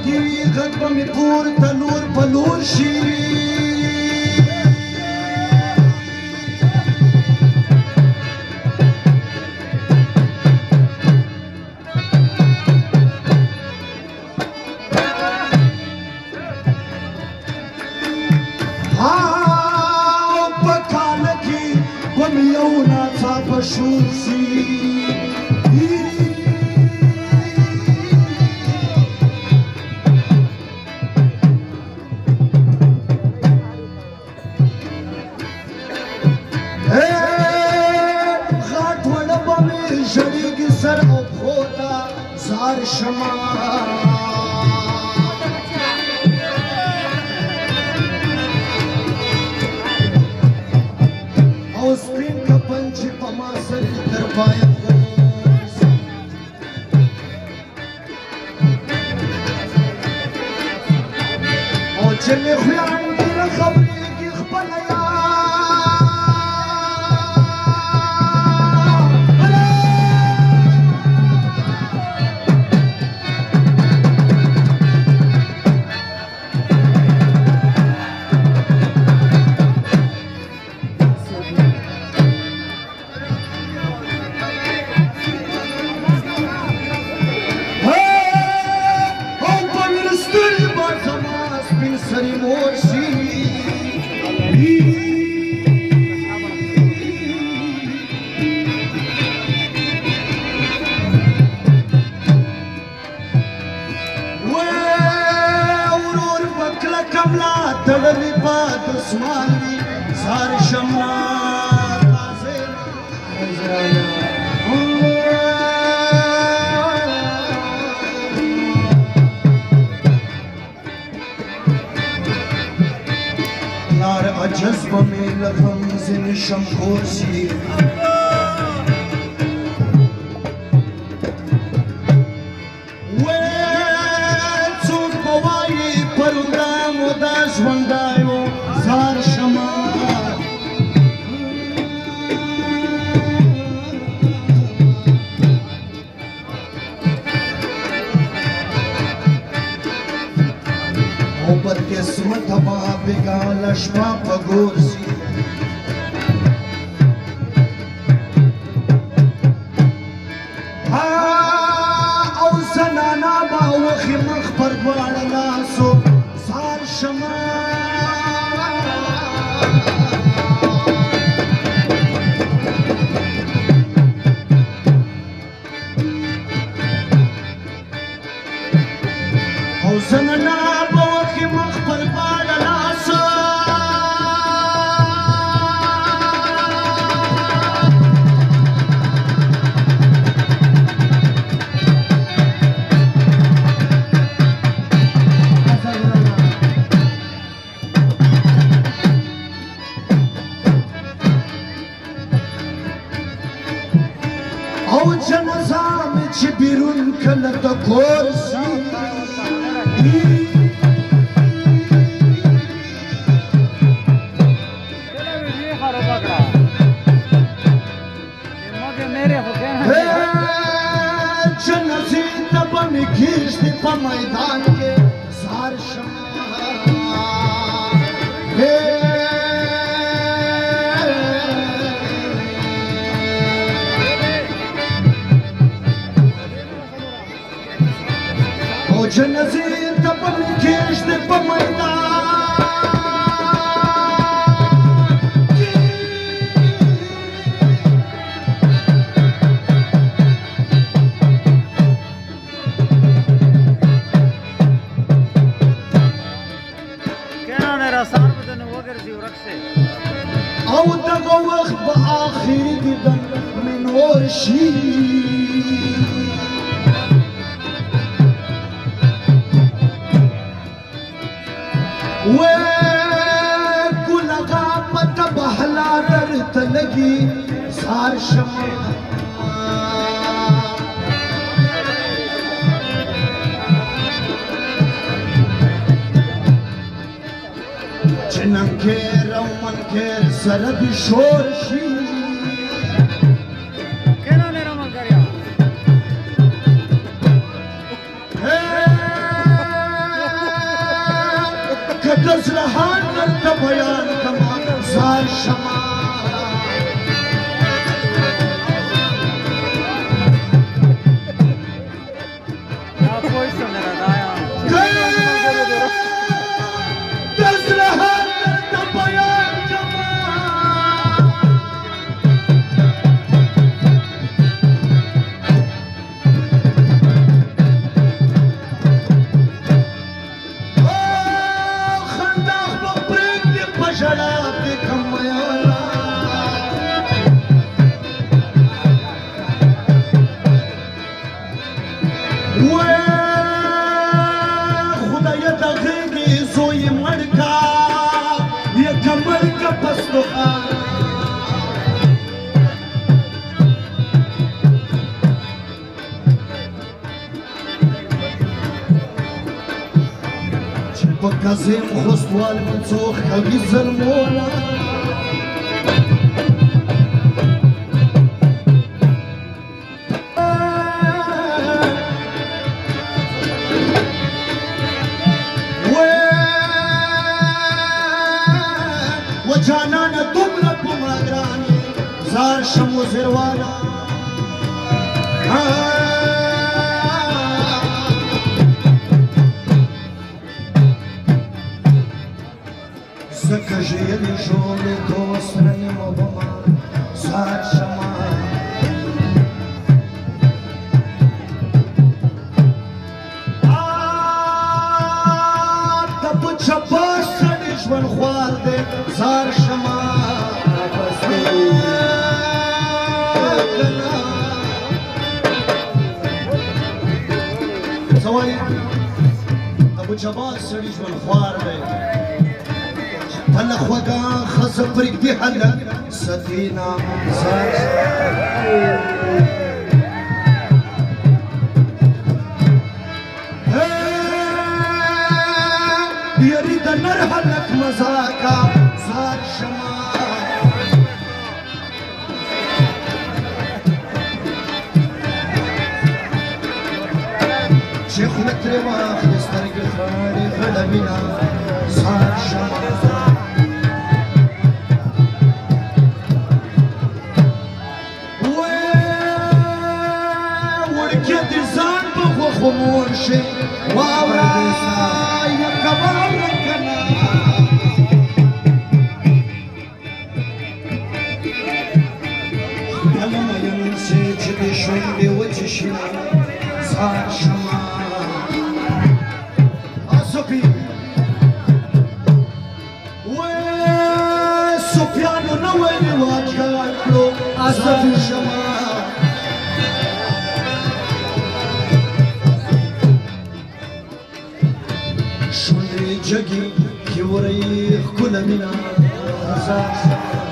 کې غږ به مې پورته لور په لور شي په کاله کې به مې یو ناڅاپه شور شي سر او پښوته زار شمه او سپین کفن چې په ما سر در باید او چې مې خویان ډېره خبرېږي خپله سری مورشی ورور بکلا کملا تڑلی پاد اسمانی سار شمنا جذبه مې له غم ځینې شمخور شي څوک به وایي پر ورامو دا ژوندیو زار شمه او بدقسمته به بېګاله شپه په ګور شي او زنانه به وخې مخ پر دواړه لاسو زار شمه او زنانه او جنازه مې چې بیرون کله د کور شي جنازې ته به مې کېږدي په میدان کې زار شمه جنازې ته به مې کېږدي په میدان او دغه وخت به آخري دیدن مې نور شي ګلغا پته بهلا درته لګي زار شمه چې ننګیر او منکیر سره دې شور شي خدای د غېږې زوی مړ کا یکه مړ که پستوخان چې په کظیم خوستوال مې څوک کوي ظلمونه جانانا دومره په ما ګران زار شم وزروانا ځکه ژیړې ژولې دوست نه نیمه ومه زار شمه ته په چپه سړي ژوند خوار دی زار شما سوالي ابو جبار سړي ژوند خوار دی هله خوږه ښځه پرېږدي هله سفینه زار یاري د نر هلک مزاکه زار شما چې خوله ترې واخلې سترګې خړې غله مینه زار شما وړکې دې ځان په غوښو مور شي واوره یکه واوره کنه شونډې وچې شي زار شمه صوفي صوفیانو نوی رواج یاد کړو زار شمه شونډې جګې کیورۍ ښکله مینه زار شمه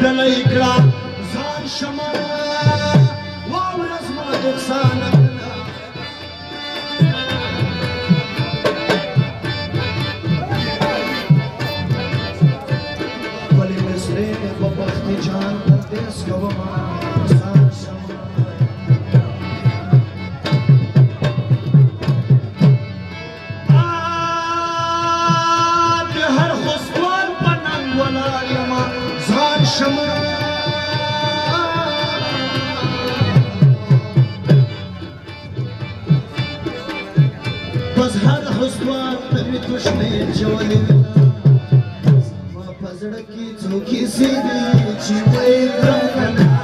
دلی کړه ځان شمه واوره زما د افسانه ولې مصرې مې په بختي جان پردیس کومه ځان شمه د هر خسوان په ننګ ولاړ یمه زار شمه بس هر خسوان ته مې تشنې چولې زما په زړه کې څوک ایسي دي چې وایي ګرانه